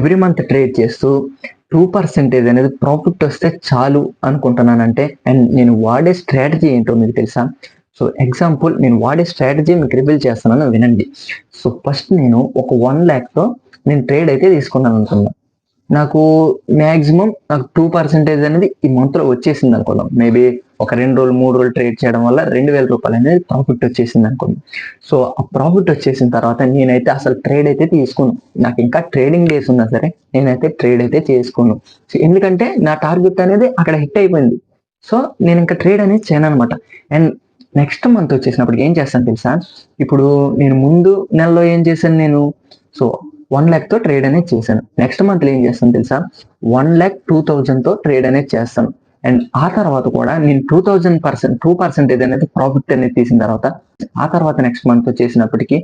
Every month trade చేస్తూ 2% అనేది profit వస్తే చాలు అనుకుంటున్నానంటే, అండ్ నేను వాడే స్ట్రాటజీ ఏంటో మీకు తెలుసా? సో ఎగ్జాంపుల్ నేను వాడే స్ట్రాటజీ మీకు రివీల్ చేస్తున్నాను వినండి. సో ఫస్ట్ నేను ఒక 1,00,000తో నేను ట్రేడ్ అయితే తీసుకున్నాను అనుకుందాం. నాకు మాక్సిమం నాకు 2% అనేది ఈ మంత్లో వచ్చేసింది అనుకుందాం. మేబీ ఒక 2 రోజులు 3 రోజులు ట్రేడ్ చేయడం వల్ల రూ. 2,000 అనేది ప్రాఫిట్ వచ్చేసింది అనుకుందాం. సో ఆ ప్రాఫిట్ వచ్చేసిన తర్వాత నేనైతే అసలు ట్రేడ్ అయితే తీసుకోను. నాకు ఇంకా ట్రేడింగ్ డేస్ ఉన్నా సరే నేనైతే ట్రేడ్ అయితే చేసుకోను. ఎందుకంటే నా టార్గెట్ అనేది అక్కడ హిట్ అయిపోయింది. సో నేను ఇంకా ట్రేడ్ అనేది చేయను అనమాట. అండ్ నెక్స్ట్ మంత్ వచ్చేసినప్పటికి ఏం చేస్తాను తెలుసా? ఇప్పుడు నేను ముందు నెలలో ఏం చేశాను నేను? సో 1,00,000తో ట్రేడ్ అనేది చేశాను. నెక్స్ట్ మంత్లో ఏం చేస్తాను తెలుసా? 1,02,000తో ట్రేడ్ అనేది చేస్తాను. అండ్ ఆ తర్వాత కూడా నేను 2% అనేది ప్రాఫిట్ అనేది తీసిన తర్వాత ఆ తర్వాత నెక్స్ట్ మంత్ వచ్చేసినప్పటికీ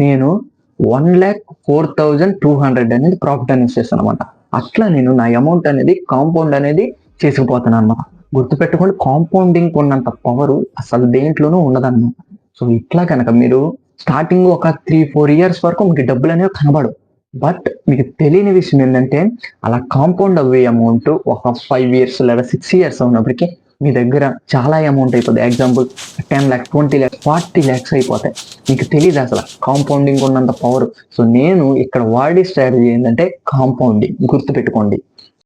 నేను 1,04,200 అనేది ప్రాఫిట్ అనేది చేస్తాను అనమాట. అట్లా నేను నా అమౌంట్ అనేది కాంపౌండ్ అనేది చేసుకుపోతాను అనమాట. గుర్తుపెట్టుకోండి, కాంపౌండింగ్ ఉన్నంత పవర్ అసలు దేంట్లోనూ ఉండదన్నమాట. సో ఇట్లా కనుక మీరు స్టార్టింగ్ ఒక 3-4 ఇయర్స్ వరకు మీకు డబ్బులు అనేవి కనబడవు. బట్ మీకు తెలియని విషయం ఏంటంటే అలా కాంపౌండ్ అవ్వే అమౌంట్ ఒక 5 ఇయర్స్ లేదా 6 ఇయర్స్ ఉన్నప్పటికీ మీ దగ్గర చాలా అమౌంట్ అయిపోతుంది. ఎగ్జాంపుల్ 10 lakhs, 20 lakhs, 40 lakhs అయిపోతాయి. మీకు తెలియదు అసలు కాంపౌండింగ్ ఉన్నంత పవర్. సో నేను ఇక్కడ వాడే స్ట్రాటజీ ఏంటంటే కాంపౌండింగ్. గుర్తుపెట్టుకోండి.